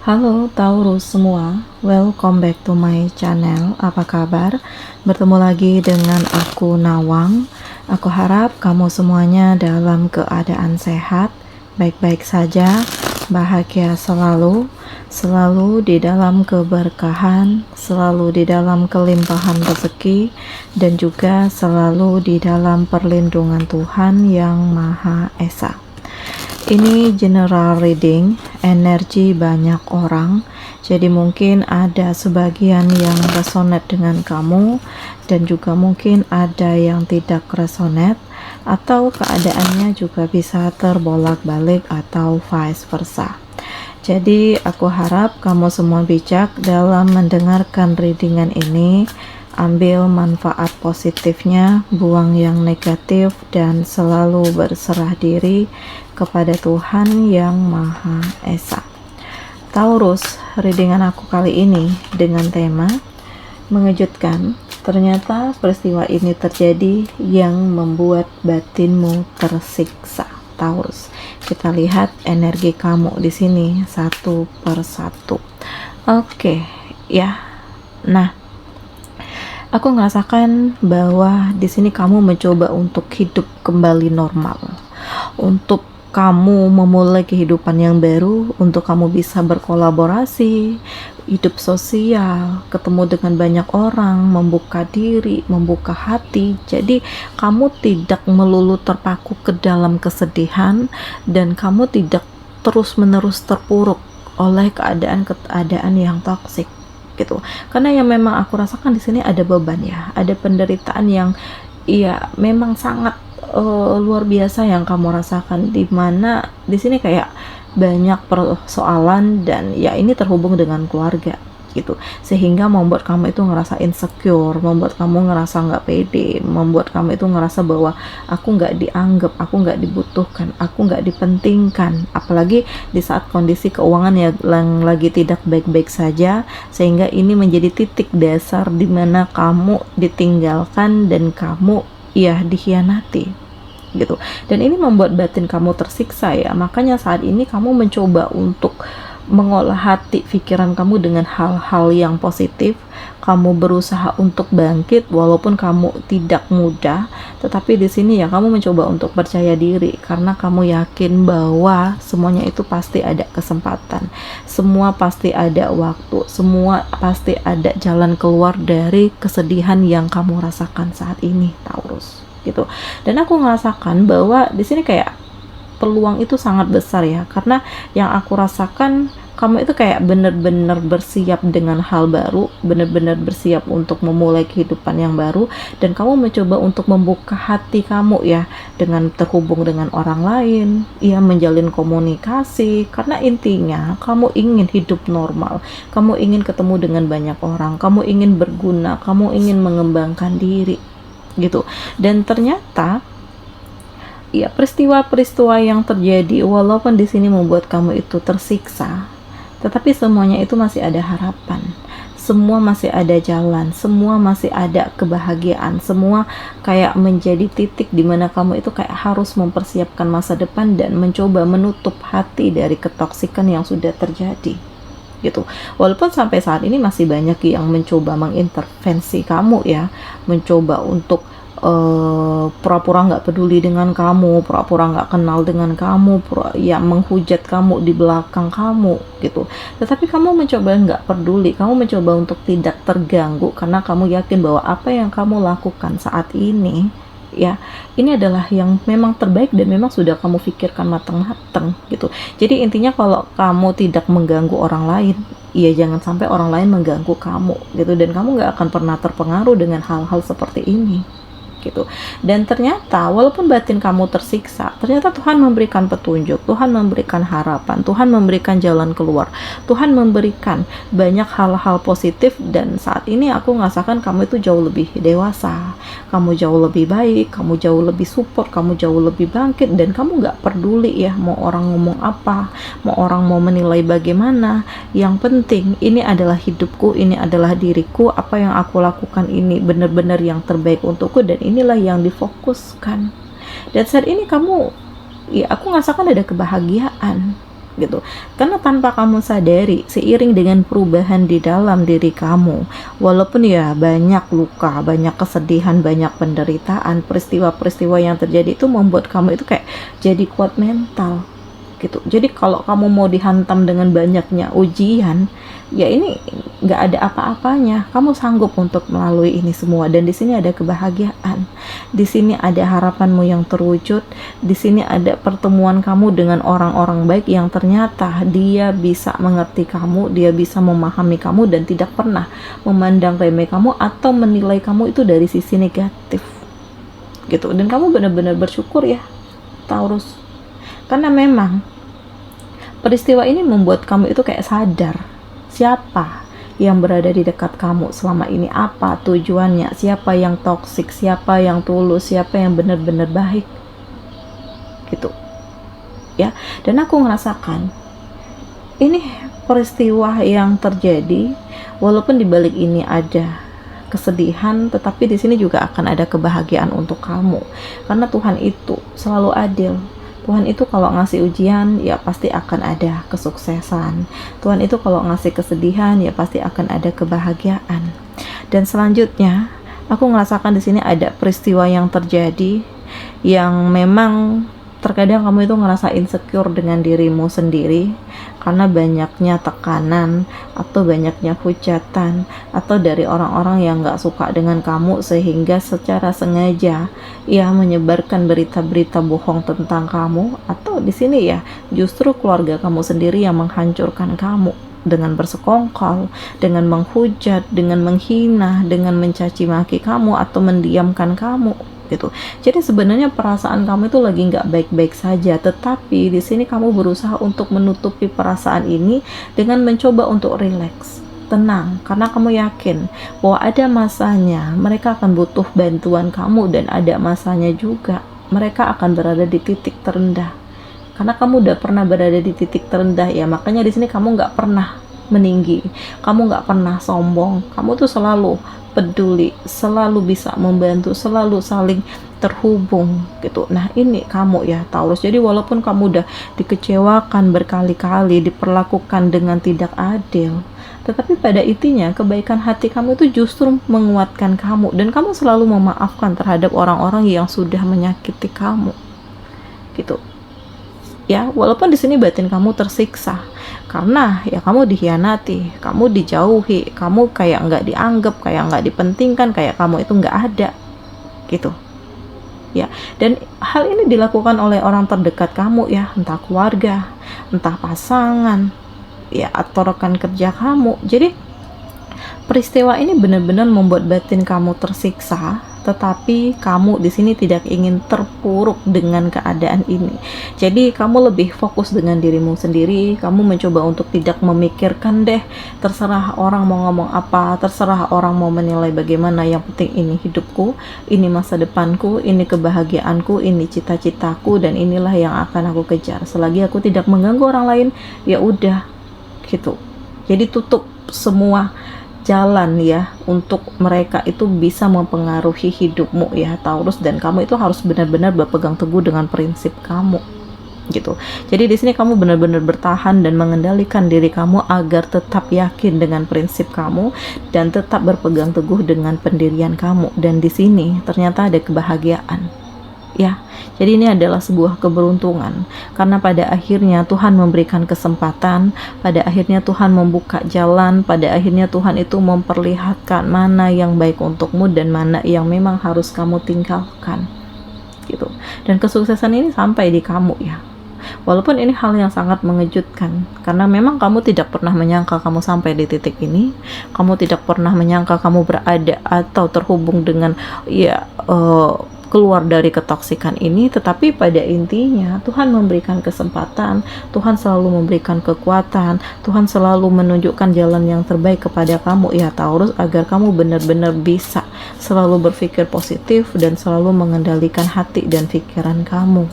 Halo Taurus semua, welcome back to my channel. Apa kabar? Bertemu lagi dengan aku Nawang. Aku harap kamu semuanya dalam keadaan sehat, baik-baik saja, bahagia selalu, selalu di dalam keberkahan, selalu di dalam kelimpahan rezeki, dan juga selalu di dalam perlindungan Tuhan Yang Maha Esa. Ini general reading, energi banyak orang, jadi mungkin ada sebagian yang resonate dengan kamu, dan juga mungkin ada yang tidak resonate, atau keadaannya juga bisa terbolak-balik atau vice versa. Jadi aku harap kamu semua bijak dalam mendengarkan readingan ini. Ambil manfaat positifnya, buang yang negatif, dan selalu berserah diri kepada Tuhan Yang Maha Esa. Taurus, readingan aku kali ini dengan tema mengejutkan. Ternyata peristiwa ini terjadi yang membuat batinmu tersiksa. Taurus, kita lihat energi kamu di sini satu persatu. Oke, ya. Nah, aku ngerasakan bahwa di sini kamu mencoba untuk hidup kembali normal, untuk kamu memulai kehidupan yang baru, untuk kamu bisa berkolaborasi, hidup sosial, ketemu dengan banyak orang, membuka diri, membuka hati. Jadi kamu tidak melulu terpaku ke dalam kesedihan, dan kamu tidak terus-menerus terpuruk oleh keadaan-keadaan yang toksik gitu. Karena yang memang aku rasakan di sini ada beban ya, ada penderitaan yang memang sangat luar biasa yang kamu rasakan, di mana di sini kayak banyak persoalan, dan ya ini terhubung dengan keluarga gitu, sehingga membuat kamu itu ngerasa insecure, membuat kamu ngerasa nggak pede, membuat kamu itu ngerasa bahwa aku nggak dianggap, aku nggak dibutuhkan, aku nggak dipentingkan, apalagi di saat kondisi keuangan yang lagi tidak baik-baik saja, sehingga ini menjadi titik dasar di mana kamu ditinggalkan dan kamu dikhianati gitu. Dan ini membuat batin kamu tersiksa ya, makanya saat ini kamu mencoba untuk mengolah hati pikiran kamu dengan hal-hal yang positif. Kamu berusaha untuk bangkit walaupun kamu tidak mudah, tetapi di sini ya kamu mencoba untuk percaya diri karena kamu yakin bahwa semuanya itu pasti ada kesempatan, semua pasti ada waktu, semua pasti ada jalan keluar dari kesedihan yang kamu rasakan saat ini, Taurus gitu. Dan aku merasakan bahwa di sini kayak peluang itu sangat besar ya, karena yang aku rasakan kamu itu kayak benar-benar bersiap dengan hal baru, benar-benar bersiap untuk memulai kehidupan yang baru, dan kamu mencoba untuk membuka hati kamu ya, dengan terhubung dengan orang lain, menjalin komunikasi, karena intinya kamu ingin hidup normal, kamu ingin ketemu dengan banyak orang, kamu ingin berguna, kamu ingin mengembangkan diri gitu. Dan ternyata peristiwa-peristiwa yang terjadi walaupun di sini membuat kamu itu tersiksa, tetapi semuanya itu masih ada harapan, semua masih ada jalan, semua masih ada kebahagiaan, semua kayak menjadi titik di mana kamu itu kayak harus mempersiapkan masa depan dan mencoba menutup hati dari ketoksikan yang sudah terjadi gitu. Walaupun sampai saat ini masih banyak yang mencoba mengintervensi kamu ya, mencoba untuk pura-pura nggak peduli dengan kamu, pura-pura nggak kenal dengan kamu, menghujat kamu di belakang kamu gitu. Tetapi kamu mencoba nggak peduli, kamu mencoba untuk tidak terganggu karena kamu yakin bahwa apa yang kamu lakukan saat ini ini adalah yang memang terbaik dan memang sudah kamu pikirkan matang-matang gitu. Jadi intinya kalau kamu tidak mengganggu orang lain, jangan sampai orang lain mengganggu kamu gitu, dan kamu nggak akan pernah terpengaruh dengan hal-hal seperti ini gitu. Dan ternyata walaupun batin kamu tersiksa, ternyata Tuhan memberikan petunjuk, Tuhan memberikan harapan, Tuhan memberikan jalan keluar, Tuhan memberikan banyak hal-hal positif. Dan saat ini aku merasakan kamu itu jauh lebih dewasa, kamu jauh lebih baik, kamu jauh lebih support, kamu jauh lebih bangkit, dan kamu nggak peduli ya mau orang ngomong apa, mau orang mau menilai bagaimana. Yang penting ini adalah hidupku, ini adalah diriku, apa yang aku lakukan ini benar-benar yang terbaik untukku, dan inilah yang difokuskan. Dan saat ini kamu aku merasakan ada kebahagiaan gitu. Karena tanpa kamu sadari, seiring dengan perubahan di dalam diri kamu, walaupun ya banyak luka, banyak kesedihan, banyak penderitaan, peristiwa-peristiwa yang terjadi itu membuat kamu itu kayak jadi kuat mental gitu. Jadi kalau kamu mau dihantam dengan banyaknya ujian, ya ini nggak ada apa-apanya. Kamu sanggup untuk melalui ini semua, dan di sini ada kebahagiaan, di sini ada harapanmu yang terwujud, di sini ada pertemuan kamu dengan orang-orang baik yang ternyata dia bisa mengerti kamu, dia bisa memahami kamu dan tidak pernah memandang remeh kamu atau menilai kamu itu dari sisi negatif gitu. Dan kamu benar-benar bersyukur ya, Taurus, karena memang peristiwa ini membuat kamu itu kayak sadar siapa yang berada di dekat kamu selama ini, apa tujuannya, siapa yang toksik, siapa yang tulus, siapa yang benar-benar baik gitu ya. Dan aku ngerasakan ini peristiwa yang terjadi, walaupun di balik ini ada kesedihan, tetapi di sini juga akan ada kebahagiaan untuk kamu, karena Tuhan itu selalu adil. Tuhan itu kalau ngasih ujian ya pasti akan ada kesuksesan. Tuhan itu kalau ngasih kesedihan ya pasti akan ada kebahagiaan. Dan selanjutnya aku ngerasakan di sini ada peristiwa yang terjadi yang memang terkadang kamu itu ngerasa insecure dengan dirimu sendiri karena banyaknya tekanan atau banyaknya hujatan atau dari orang-orang yang gak suka dengan kamu, sehingga secara sengaja ya menyebarkan berita-berita bohong tentang kamu, atau di sini ya justru keluarga kamu sendiri yang menghancurkan kamu dengan bersekongkol, dengan menghujat, dengan menghina, dengan mencaci maki kamu atau mendiamkan kamu gitu. Jadi sebenarnya perasaan kamu itu lagi nggak baik-baik saja, tetapi di sini kamu berusaha untuk menutupi perasaan ini dengan mencoba untuk rileks, tenang, karena kamu yakin bahwa ada masanya mereka akan butuh bantuan kamu, dan ada masanya juga mereka akan berada di titik terendah. Karena kamu udah pernah berada di titik terendah ya, makanya di sini kamu nggak pernah meninggi, kamu nggak pernah sombong, kamu tuh selalu peduli, selalu bisa membantu, selalu saling terhubung gitu. Nah ini kamu ya Taurus, jadi walaupun kamu udah dikecewakan berkali-kali, diperlakukan dengan tidak adil, tetapi pada intinya kebaikan hati kamu itu justru menguatkan kamu, dan kamu selalu memaafkan terhadap orang-orang yang sudah menyakiti kamu gitu ya. Walaupun di sini batin kamu tersiksa karena ya kamu dikhianati, kamu dijauhi, kamu kayak nggak dianggap, kayak nggak dipentingkan, kayak kamu itu nggak ada gitu ya. Dan hal ini dilakukan oleh orang terdekat kamu ya, entah keluarga, entah pasangan ya, atau rekan kerja kamu. Jadi peristiwa ini benar-benar membuat batin kamu tersiksa, tetapi kamu di sini tidak ingin terpuruk dengan keadaan ini. Jadi kamu lebih fokus dengan dirimu sendiri, kamu mencoba untuk tidak memikirkan deh, terserah orang mau ngomong apa, terserah orang mau menilai bagaimana, yang penting ini hidupku, ini masa depanku, ini kebahagiaanku, ini cita-citaku, dan inilah yang akan aku kejar. Selagi aku tidak mengganggu orang lain, ya udah gitu. Jadi tutup semua jalan ya untuk mereka itu bisa mempengaruhi hidupmu ya Taurus, dan kamu itu harus benar-benar berpegang teguh dengan prinsip kamu gitu. Jadi di sini kamu benar-benar bertahan dan mengendalikan diri kamu agar tetap yakin dengan prinsip kamu dan tetap berpegang teguh dengan pendirian kamu, dan di sini ternyata ada kebahagiaan ya. Jadi ini adalah sebuah keberuntungan, karena pada akhirnya Tuhan memberikan kesempatan, pada akhirnya Tuhan membuka jalan, pada akhirnya Tuhan itu memperlihatkan mana yang baik untukmu dan mana yang memang harus kamu tinggalkan gitu. Dan kesuksesan ini sampai di kamu ya. Walaupun ini hal yang sangat mengejutkan, karena memang kamu tidak pernah menyangka kamu sampai di titik ini, kamu tidak pernah menyangka kamu berada atau terhubung dengan ya keluar dari ketoksikan ini. Tetapi pada intinya Tuhan memberikan kesempatan, Tuhan selalu memberikan kekuatan, Tuhan selalu menunjukkan jalan yang terbaik kepada kamu ya Taurus, agar kamu benar-benar bisa selalu berpikir positif dan selalu mengendalikan hati dan pikiran kamu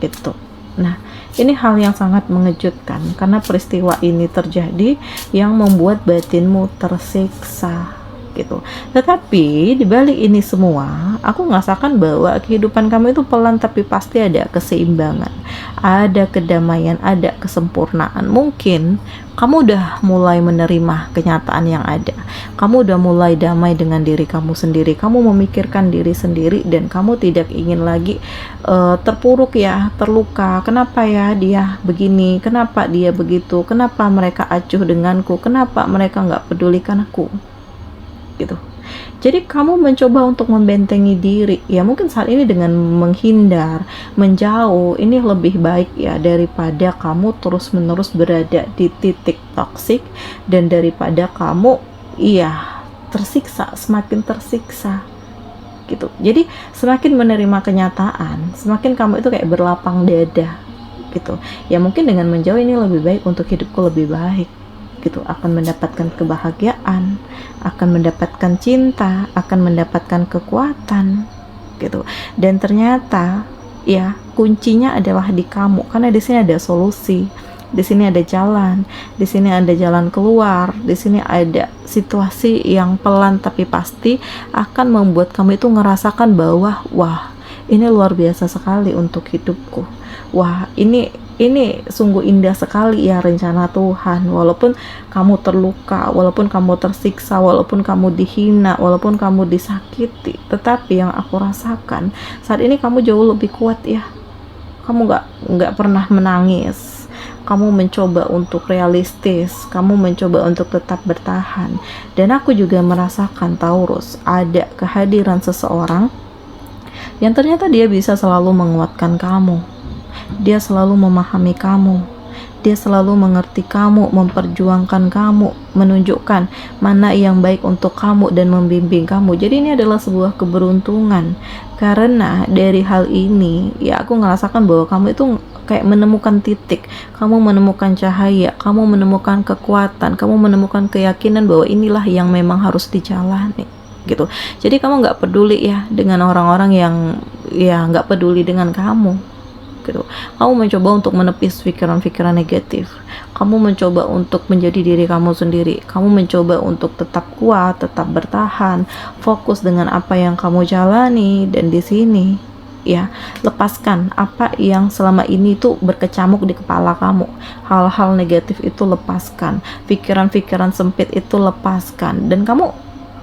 gitu. Nah ini hal yang sangat mengejutkan, karena peristiwa ini terjadi yang membuat batinmu tersiksa gitu. Tetapi di balik ini semua, aku merasakan bahwa kehidupan kamu itu pelan tapi pasti ada keseimbangan, ada kedamaian, ada kesempurnaan. Mungkin kamu udah mulai menerima kenyataan yang ada. Kamu udah mulai damai dengan diri kamu sendiri. Kamu memikirkan diri sendiri dan kamu tidak ingin lagi terpuruk ya, terluka. Kenapa ya dia begini? Kenapa dia begitu? Kenapa mereka acuh denganku? Kenapa mereka nggak pedulikan aku? Gitu. Jadi kamu mencoba untuk membentengi diri ya, mungkin saat ini dengan menghindar, menjauh, ini lebih baik ya daripada kamu terus-menerus berada di titik toksik dan daripada kamu tersiksa, semakin tersiksa gitu. Jadi semakin menerima kenyataan, semakin kamu itu kayak berlapang dada gitu. Ya mungkin dengan menjauh ini lebih baik untuk hidupku lebih baik gitu, akan mendapatkan kebahagiaan, akan mendapatkan cinta, akan mendapatkan kekuatan gitu. Dan ternyata ya kuncinya adalah di kamu, karena di sini ada solusi, di sini ada jalan, di sini ada jalan keluar, di sini ada situasi yang pelan tapi pasti akan membuat kamu itu ngerasakan bahwa wah, ini luar biasa sekali untuk hidupku. Wah, ini sungguh indah sekali ya rencana Tuhan. Walaupun kamu terluka, walaupun kamu tersiksa, walaupun kamu dihina, walaupun kamu disakiti, tetapi yang aku rasakan saat ini kamu jauh lebih kuat ya. Kamu nggak pernah menangis. Kamu mencoba untuk realistis, kamu mencoba untuk tetap bertahan. Dan aku juga merasakan Taurus, ada kehadiran seseorang yang ternyata dia bisa selalu menguatkan kamu. Dia selalu memahami kamu, dia selalu mengerti kamu, memperjuangkan kamu, menunjukkan mana yang baik untuk kamu dan membimbing kamu. Jadi ini adalah sebuah keberuntungan, karena dari hal ini ya aku ngerasakan bahwa kamu itu kayak menemukan titik, kamu menemukan cahaya, kamu menemukan kekuatan, kamu menemukan keyakinan bahwa inilah yang memang harus dijalani gitu. Jadi kamu nggak peduli ya dengan orang-orang yang ya nggak peduli dengan kamu gitu. Kamu mencoba untuk menepis pikiran-pikiran negatif. Kamu mencoba untuk menjadi diri kamu sendiri. Kamu mencoba untuk tetap kuat, tetap bertahan, fokus dengan apa yang kamu jalani. Dan di sini ya, lepaskan apa yang selama ini tuh berkecamuk di kepala kamu. Hal-hal negatif itu lepaskan, pikiran-pikiran sempit itu lepaskan, dan kamu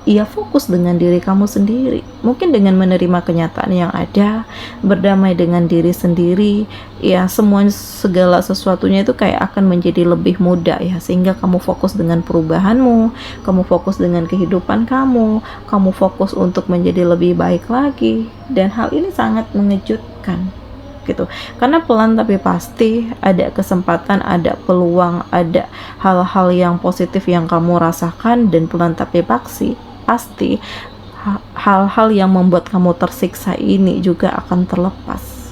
fokus dengan diri kamu sendiri. Mungkin dengan menerima kenyataan yang ada, berdamai dengan diri sendiri, ya semua segala sesuatunya itu kayak akan menjadi lebih mudah ya, sehingga kamu fokus dengan perubahanmu, kamu fokus dengan kehidupan kamu fokus untuk menjadi lebih baik lagi. Dan hal ini sangat mengejutkan gitu, karena pelan tapi pasti ada kesempatan, ada peluang, ada hal-hal yang positif yang kamu rasakan. Dan pelan tapi pasti hal-hal yang membuat kamu tersiksa ini juga akan terlepas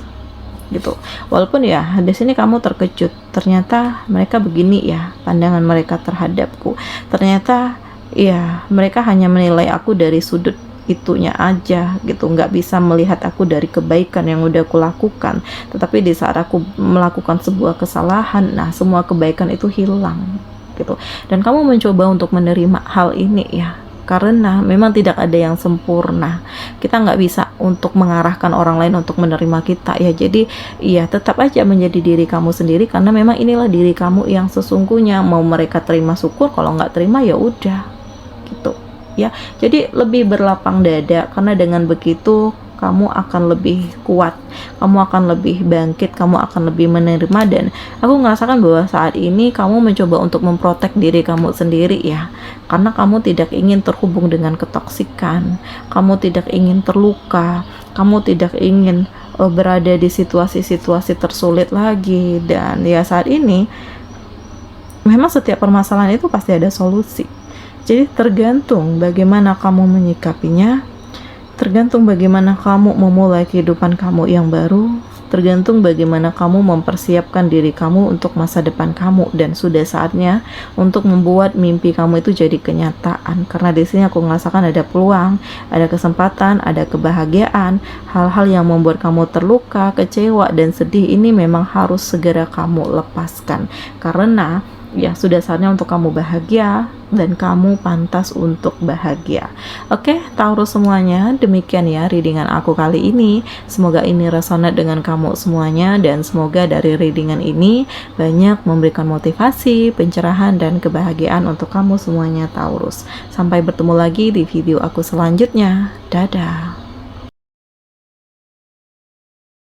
gitu. Walaupun ya di sini kamu terkejut, ternyata mereka begini ya pandangan mereka terhadapku, ternyata ya mereka hanya menilai aku dari sudut itunya aja gitu, nggak bisa melihat aku dari kebaikan yang udah aku lakukan. Tetapi di saat aku melakukan sebuah kesalahan, nah semua kebaikan itu hilang gitu. Dan kamu mencoba untuk menerima hal ini ya, karena memang tidak ada yang sempurna. Kita nggak bisa untuk mengarahkan orang lain untuk menerima kita ya. Jadi ya tetap aja menjadi diri kamu sendiri, karena memang inilah diri kamu yang sesungguhnya. Mau mereka terima syukur, kalau nggak terima ya udah gitu ya. Jadi lebih berlapang dada, karena dengan begitu kamu akan lebih kuat, kamu akan lebih bangkit, kamu akan lebih menerima. Dan aku merasakan bahwa saat ini kamu mencoba untuk memprotek diri kamu sendiri ya, karena kamu tidak ingin terhubung dengan ketoksikan, kamu tidak ingin terluka, kamu tidak ingin berada di situasi-situasi tersulit lagi. Dan ya saat ini memang setiap permasalahan itu pasti ada solusi. Jadi tergantung bagaimana kamu menyikapinya, tergantung bagaimana kamu memulai kehidupan kamu yang baru, tergantung bagaimana kamu mempersiapkan diri kamu untuk masa depan kamu. Dan sudah saatnya untuk membuat mimpi kamu itu jadi kenyataan, karena di sini aku merasakan ada peluang, ada kesempatan, ada kebahagiaan. Hal-hal yang membuat kamu terluka, kecewa, dan sedih ini memang harus segera kamu lepaskan, karena ya sudah saatnya untuk kamu bahagia dan kamu pantas untuk bahagia. Oke, Taurus semuanya, demikian ya readingan aku kali ini. Semoga ini resonate dengan kamu semuanya dan semoga dari readingan ini banyak memberikan motivasi, pencerahan dan kebahagiaan untuk kamu semuanya Taurus. Sampai bertemu lagi di video aku selanjutnya. Dadah.